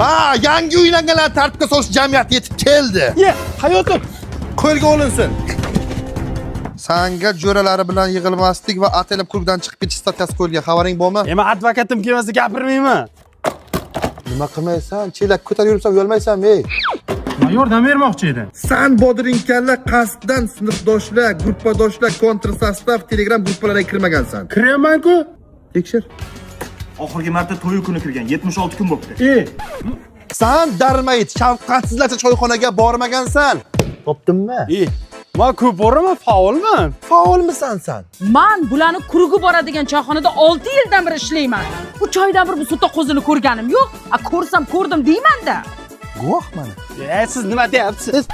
Ha, yangi uylanganlar tartibga solish jamiyati yetib keldi. Ye, hayotim. Qo'lga olinsin. Sanga jo'ralari bilan yig'ilmaslik va atalab klubdan chiqib ketish statkasi qo'yilgan. Xabaring bormi? Men advokatim kelmasa gapirmayman. Nima qilmaysan? Chelak ko'tarib yuribsan, uyolmaysanmi, ey? Men yordam bermoqchi edim. San bodring kalla qasddan sinfdoshlar, gruppadoshlar, kontrsastav Telegram gruppalariga kirmagansan. Kiraman-ku. Tekshir. Oxirgi marta to'yi kuni kirgan, 76 kun bo'libdi. San darmayt, shafqatsizlarcha choyxonaga bormagansan. Topdimmi? Men ko'p boraman, faolman. Faolmisan san? Men bularni kurugi boradigan choyxonada 6 yildan beri ishlayman. 3 oydan bir bu sutta qo'zini ko'rganim yo'q. Ko'rsam ko'rdim deyman-da. Guvohman. Siz nima deyapsiz?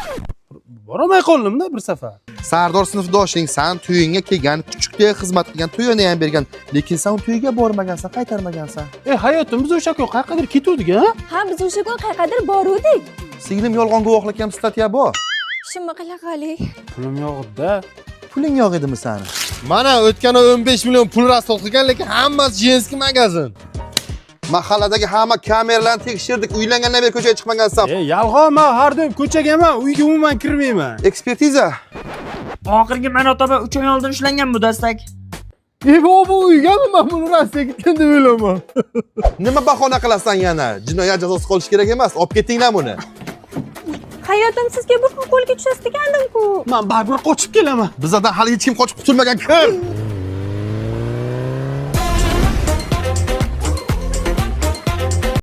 Boramay qoldim-da bir safar. Sardor sinfdoshing san to'yingga kelgan, kuchukdek xizmat qilgan, to'yini ham bergan, lekin sen to'yiga bormagansan, qaytarmagansan. Hayotim, biz o'sha kun qayergadir ketuvdik, ha? Ha, biz o'sha kun qayergadir boruvdik. Singlim yolg'on guvohlik ham statya bor. Shunga qilaqalik. Pulim yo'q-da. Puling yo'q edimi sani? Mana o'tgan 15 million pul rasol qilgan, lekin hammasi jinski magazin. Mahalladagi hamma kameralarni tekshirdik, uylangandan beri ko'chaga chiqmagansan. Yolg'on, men har doim ko'chaga emas, uyga umuman kirmayman. Ekspertiza. Oxirgi Manot opa 3 oy oldin ushlangan bu dastak. Bu uygami? Men buni Rossiyaga ketgan deb o'ylayman. Nima bahona qilasan yana? Jinoyat jazosi qolish kerak emas. Olib ketinglar buni. Hayotim sizga bir kun qo'lga tushasiz degandim-ku. Men baribir qochib kelaman. Bizdan hali hech kim qochib qutulmagan kim?